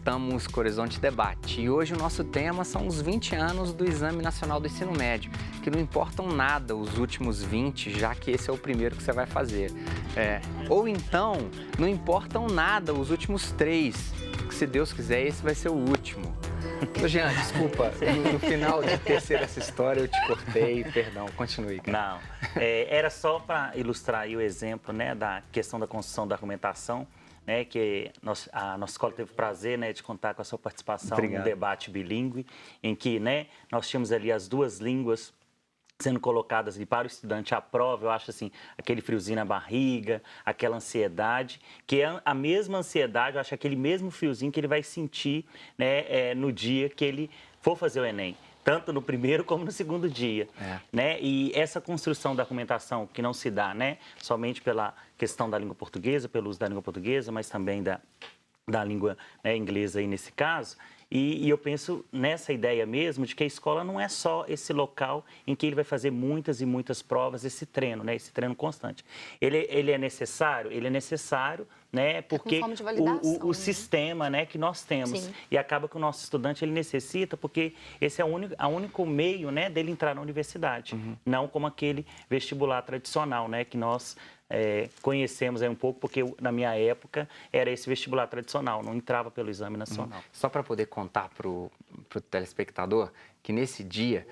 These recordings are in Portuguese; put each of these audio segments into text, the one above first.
Estamos com o Horizonte Debate e hoje o nosso tema são os 20 anos do Exame Nacional do Ensino Médio, que não importam nada os últimos 20, já que esse é o primeiro que você vai fazer. Ou então, não importam nada os últimos 3, que se Deus quiser, esse vai ser o último. Ô, Jean, desculpa, no final de tecer essa história eu te cortei, perdão, continue. Cara. Não, era só para ilustrar aí o exemplo, né, da questão da construção da argumentação, né, que a nossa escola teve o prazer, né, de contar com a sua participação no debate bilíngue, em que, né, nós tínhamos ali as duas línguas sendo colocadas ali para o estudante à prova. Eu acho assim, aquele friozinho na barriga, aquela ansiedade, que é a mesma ansiedade, eu acho aquele mesmo friozinho que ele vai sentir, né, no dia que ele for fazer o Enem. Tanto no primeiro como no segundo dia, né? E essa construção da argumentação que não se dá, né, somente pela questão da língua portuguesa, pelo uso da língua portuguesa, mas também da língua, né, inglesa aí nesse caso. E eu penso nessa ideia mesmo de que a escola não é só esse local em que ele vai fazer muitas e muitas provas, esse treino, né, esse treino constante. Ele é necessário? Ele é necessário, né, porque o sistema, né, que nós temos. Sim. E acaba que o nosso estudante ele necessita, porque esse é o único meio, né, dele entrar na universidade. Não como aquele vestibular tradicional, né, que nós conhecemos aí um pouco, porque na minha época era esse vestibular tradicional, não entrava pelo Exame Nacional. Só para poder contar para o telespectador que nesse dia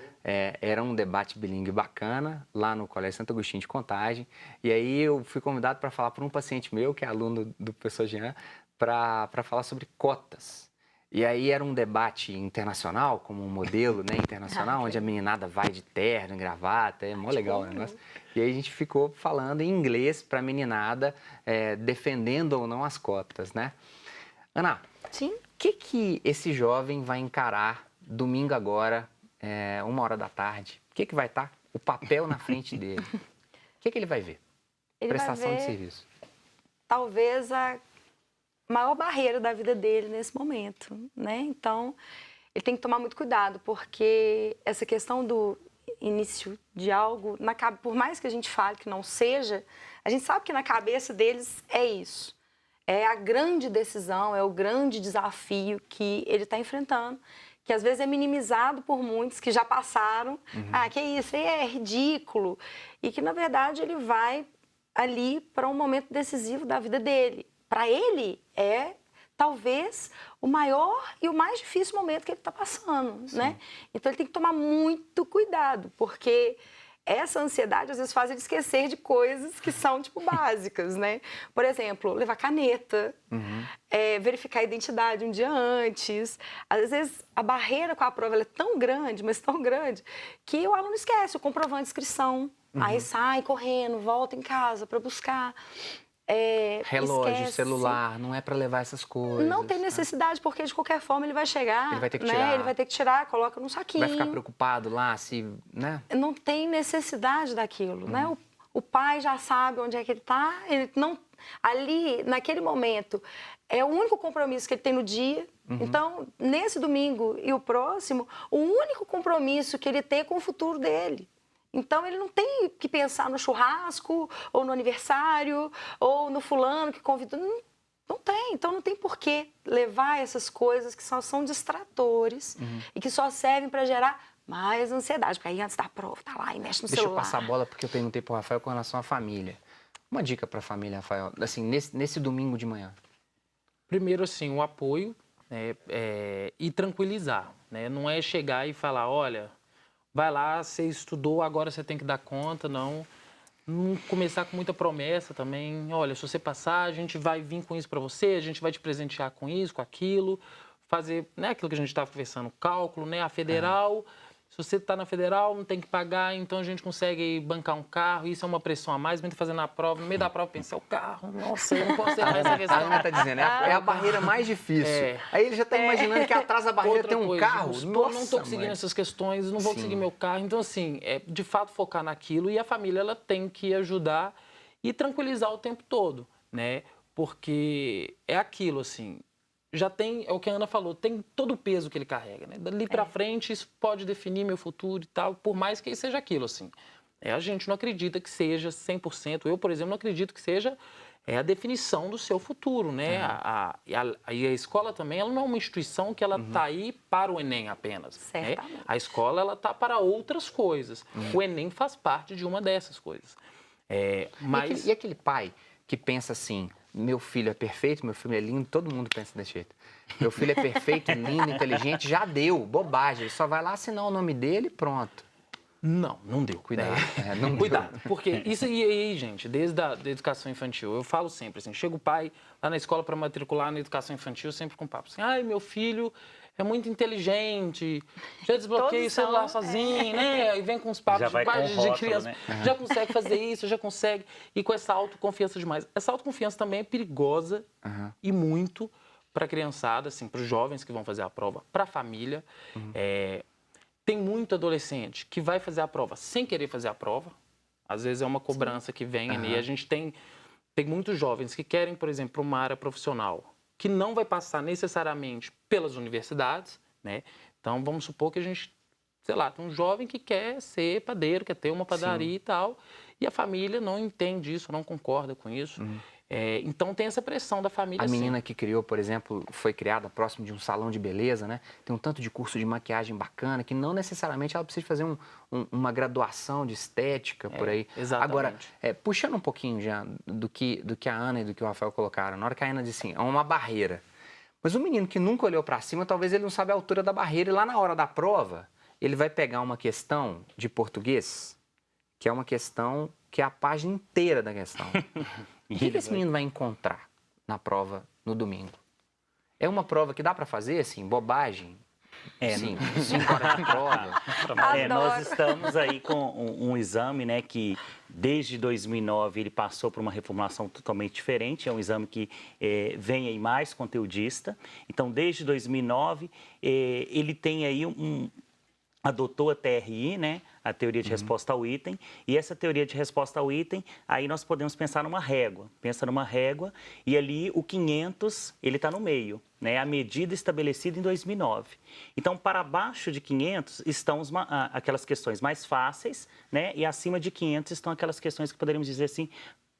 era um debate bilíngue bacana lá no Colégio Santo Agostinho de Contagem, e aí eu fui convidado para falar para um paciente meu, que é aluno do professor Jean, para falar sobre cotas. E aí era um debate internacional, como um modelo, né, internacional, onde a meninada vai de terno, gravata, é mó legal o negócio. E aí a gente ficou falando em inglês para a meninada, defendendo ou não as cotas, né? Ana, sim? O que esse jovem vai encarar domingo agora, 1h da tarde? O que vai estar o papel na frente dele? O que ele vai ver? Ele Prestação vai ver, de serviço. Talvez a maior barreira da vida dele nesse momento, né? Então, ele tem que tomar muito cuidado, porque essa questão do início de algo, por mais que a gente fale que não seja, a gente sabe que na cabeça deles é isso. É a grande decisão, é o grande desafio que ele está enfrentando, que às vezes é minimizado por muitos que já passaram. Que isso aí é ridículo. E que, na verdade, ele vai ali para um momento decisivo da vida dele. Para ele, é talvez o maior e o mais difícil momento que ele está passando, né? Então, ele tem que tomar muito cuidado, porque essa ansiedade, às vezes, faz ele esquecer de coisas que são, tipo, básicas, né? Por exemplo, levar caneta, verificar a identidade um dia antes. Às vezes, a barreira com a prova ela é tão grande, mas tão grande, que o aluno esquece o comprovante de inscrição. Aí sai correndo, volta em casa para buscar. Relógio, celular, não é para levar essas coisas. Não tem necessidade, porque de qualquer forma ele vai chegar. Ele vai ter que né? tirar. Ele vai ter que tirar, coloca num saquinho. Vai ficar preocupado lá, se, né? Não tem necessidade daquilo, né? O pai já sabe onde é que ele está, ele não... Ali, naquele momento, é o único compromisso que ele tem no dia. Então, nesse domingo e o próximo, o único compromisso que ele tem é com o futuro dele. Então, ele não tem que pensar no churrasco, ou no aniversário, ou no fulano que convidou. Não tem. Então, não tem por que levar essas coisas que só são distratores e que só servem para gerar mais ansiedade. Porque aí, antes da prova, tá lá e mexe no celular. Deixa eu passar a bola, porque eu perguntei pro Rafael com relação à família. Uma dica para a família, Rafael, assim, nesse domingo de manhã. Primeiro, assim, o apoio, né, e tranquilizar, né? Não é chegar e falar, olha... Vai lá, você estudou, agora você tem que dar conta, não começar com muita promessa também. Olha, se você passar, a gente vai vir com isso para você, a gente vai te presentear com isso, com aquilo. Fazer, né, aquilo que a gente estava conversando, cálculo, né, a federal. Se você está na federal, não tem que pagar, então a gente consegue bancar um carro. Isso é uma pressão a mais, mesmo fazendo a prova. No meio da prova, pensar o carro, nossa, eu não posso ter mais essa questão. A Ana está dizendo, é a barreira mais difícil. Aí ele já está imaginando que atrás da barreira tem um carro. Nossa, não estou conseguindo essas questões, não vou conseguir meu carro. Então, assim, de fato focar naquilo. E a família, ela tem que ajudar e tranquilizar o tempo todo, né? Porque é aquilo, assim... Já tem, é o que a Ana falou, tem todo o peso que ele carrega, né? Dali pra frente, isso pode definir meu futuro e tal, por mais que seja aquilo, assim. A gente não acredita que seja 100%. Eu, por exemplo, não acredito que seja é a definição do seu futuro, né? E a escola também, ela não é uma instituição que ela está aí para o Enem apenas. Né? A escola, ela está para outras coisas. O Enem faz parte de uma dessas coisas. Mas... E aquele pai que pensa assim, meu filho é perfeito, meu filho é lindo, todo mundo pensa desse jeito. Meu filho é perfeito, lindo, inteligente, já deu, bobagem. Ele só vai lá assinar o nome dele e pronto. Não deu. Cuidado. Cuidado, porque isso aí, gente, desde a da educação infantil, eu falo sempre assim, chega o pai lá na escola para matricular na educação infantil, sempre com papo assim, ai, meu filho é muito inteligente, já desbloqueia o celular sozinho, né? E vem com os papos de criança, né? Já consegue fazer isso, já consegue, e com essa autoconfiança demais. Essa autoconfiança também é perigosa e muito para a criançada, assim, para os jovens que vão fazer a prova, para a família. Tem muito adolescente que vai fazer a prova sem querer fazer a prova. Às vezes é uma cobrança que vem ali. A gente tem muitos jovens que querem, por exemplo, uma área profissional que não vai passar necessariamente pelas universidades, né? Então, vamos supor que a gente, sei lá, tem um jovem que quer ser padeiro, quer ter uma padaria e tal, e a família não entende isso, não concorda com isso. Então, tem essa pressão da família. A menina que criou, por exemplo, foi criada próximo de um salão de beleza, né? Tem um tanto de curso de maquiagem bacana que não necessariamente ela precisa fazer uma graduação de estética por aí. Exatamente. Agora, puxando um pouquinho já do que a Ana e do que o Rafael colocaram, na hora que a Ana disse assim, é uma barreira. Mas o menino que nunca olhou para cima, talvez ele não sabe a altura da barreira e lá na hora da prova, ele vai pegar uma questão de português, que é uma questão que é a página inteira da questão. O que esse menino vai encontrar na prova no domingo? É uma prova que dá para fazer, assim, bobagem? Sim, 5 horas de prova. Nós estamos aí com um exame, né, que desde 2009 ele passou por uma reformulação totalmente diferente. É um exame que vem aí mais conteudista. Então, desde 2009, ele tem aí adotou a TRI, né, a teoria de resposta ao item, e essa teoria de resposta ao item, aí nós podemos pensar numa régua. Pensa numa régua e ali o 500, ele está no meio, né, a medida estabelecida em 2009. Então, para baixo de 500 estão aquelas questões mais fáceis, né, e acima de 500 estão aquelas questões que poderíamos dizer assim,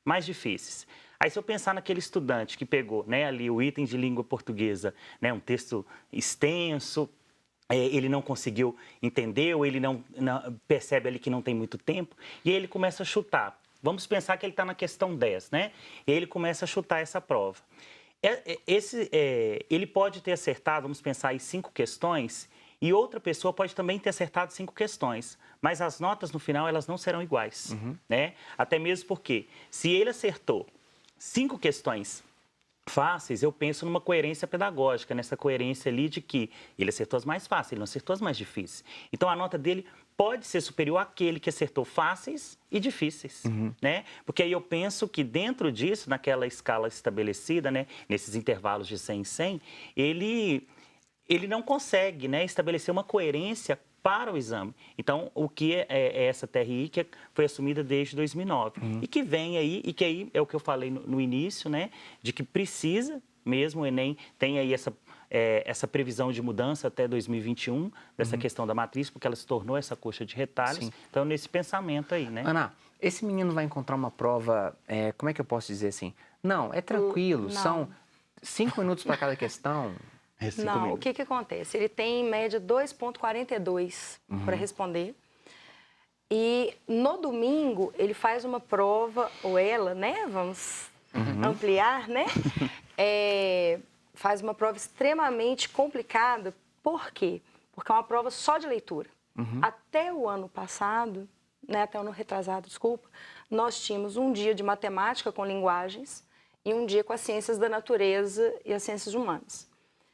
mais difíceis. Aí, se eu pensar naquele estudante que pegou, né, ali o item de língua portuguesa, né, um texto extenso, ele não conseguiu entender, ou ele não percebe ali que não tem muito tempo, e aí ele começa a chutar. Vamos pensar que ele está na questão 10, né? E ele começa a chutar essa prova. Ele pode ter acertado, vamos pensar aí, 5 questões, e outra pessoa pode também ter acertado 5 questões, mas as notas no final elas não serão iguais, né? Até mesmo porque, se ele acertou 5 questões fáceis, eu penso numa coerência pedagógica, nessa coerência ali de que ele acertou as mais fáceis, ele não acertou as mais difíceis. Então, a nota dele pode ser superior àquele que acertou fáceis e difíceis, né? Porque aí eu penso que dentro disso, naquela escala estabelecida, né, nesses intervalos de 100 em 100, ele não consegue, né, estabelecer uma coerência para o exame. Então, o que é essa TRI que foi assumida desde 2009 e que vem aí, e que aí é o que eu falei no início, né, de que precisa mesmo, o Enem tem aí essa previsão de mudança até 2021, dessa questão da matriz, porque ela se tornou essa coxa de retalhos. Sim. Então, nesse pensamento aí, né? Ana, esse menino vai encontrar uma prova, como é que eu posso dizer assim? Não, é tranquilo, são 5 minutos para cada questão. Não, o que acontece? Ele tem, em média, 2,42 para responder. E no domingo, ele faz uma prova, ou ela, né? Vamos ampliar, né? Faz uma prova extremamente complicada. Por quê? Porque é uma prova só de leitura. Até o ano passado, né? Até o ano retrasado, desculpa, nós tínhamos um dia de matemática com linguagens e um dia com as ciências da natureza e as ciências humanas.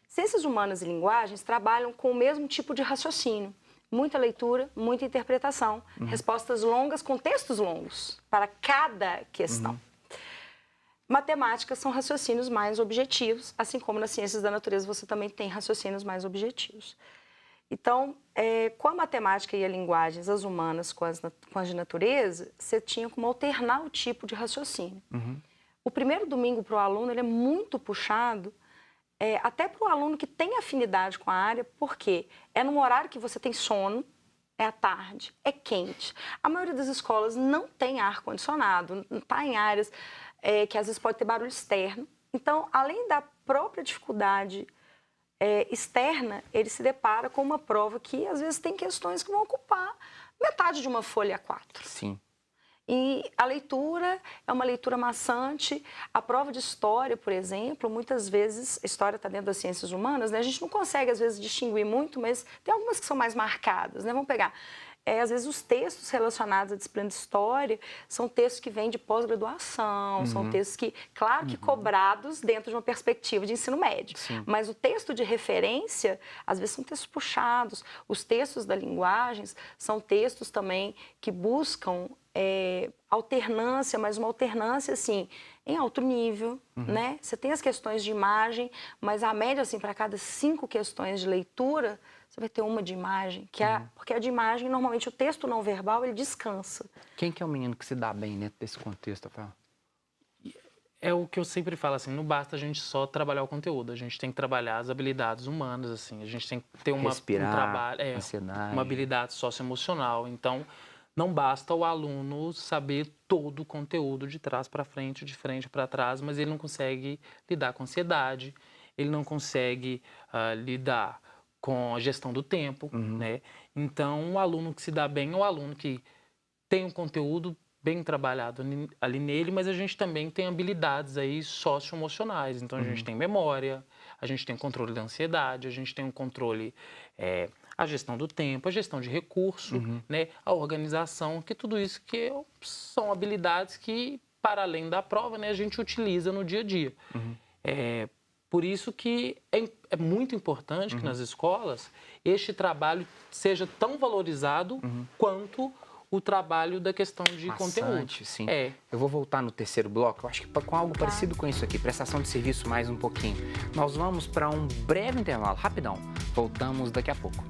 Ciências humanas e linguagens trabalham com o mesmo tipo de raciocínio. Muita leitura, muita interpretação, respostas longas com textos longos para cada questão. Matemática são raciocínios mais objetivos, assim como nas ciências da natureza você também tem raciocínios mais objetivos. Então, com a matemática e as linguagens, as humanas com as de natureza, você tinha como alternar o tipo de raciocínio. O primeiro domingo para o aluno ele é muito puxado, até para o aluno que tem afinidade com a área, porque é num horário que você tem sono, é à tarde, é quente. A maioria das escolas não tem ar-condicionado, não está em áreas que às vezes pode ter barulho externo. Então, além da própria dificuldade externa, ele se depara com uma prova que às vezes tem questões que vão ocupar metade de uma folha A4. Sim. E a leitura é uma leitura maçante. A prova de história, por exemplo, muitas vezes, a história está dentro das ciências humanas, né? A gente não consegue, às vezes, distinguir muito, mas tem algumas que são mais marcadas, né? Vamos pegar, às vezes, os textos relacionados à disciplina de história são textos que vêm de pós-graduação, são textos que, claro que cobrados dentro de uma perspectiva de ensino médio, mas o texto de referência, às vezes, são textos puxados. Os textos da linguagens são textos também que buscam alternância, mas uma alternância, assim, em alto nível, né? Você tem as questões de imagem, mas a média, assim, para cada 5 questões de leitura, você vai ter uma de imagem, porque a de imagem, normalmente, o texto não verbal, ele descansa. Quem que é o menino que se dá bem dentro desse contexto, Rafael? É o que eu sempre falo, assim, não basta a gente só trabalhar o conteúdo, a gente tem que trabalhar as habilidades humanas, assim, a gente tem que ter um trabalho, uma habilidade socioemocional. Então, não basta o aluno saber todo o conteúdo de trás para frente, de frente para trás, mas ele não consegue lidar com ansiedade, ele não consegue lidar com a gestão do tempo, né? Então, o aluno que se dá bem é o aluno que tem um conteúdo bem trabalhado ali nele, mas a gente também tem habilidades aí socioemocionais. Então, a gente tem memória, a gente tem controle da ansiedade, a gente tem um controle, a gestão do tempo, a gestão de recurso, né? A organização, que tudo isso que são habilidades que, para além da prova, né, a gente utiliza no dia a dia. Por isso que é muito importante que nas escolas este trabalho seja tão valorizado quanto o trabalho da questão de conteúdo. Sim. Eu vou voltar no terceiro bloco, eu acho que com algo parecido com isso aqui, prestação de serviço mais um pouquinho. Nós vamos para um breve intervalo, rapidão. Voltamos daqui a pouco.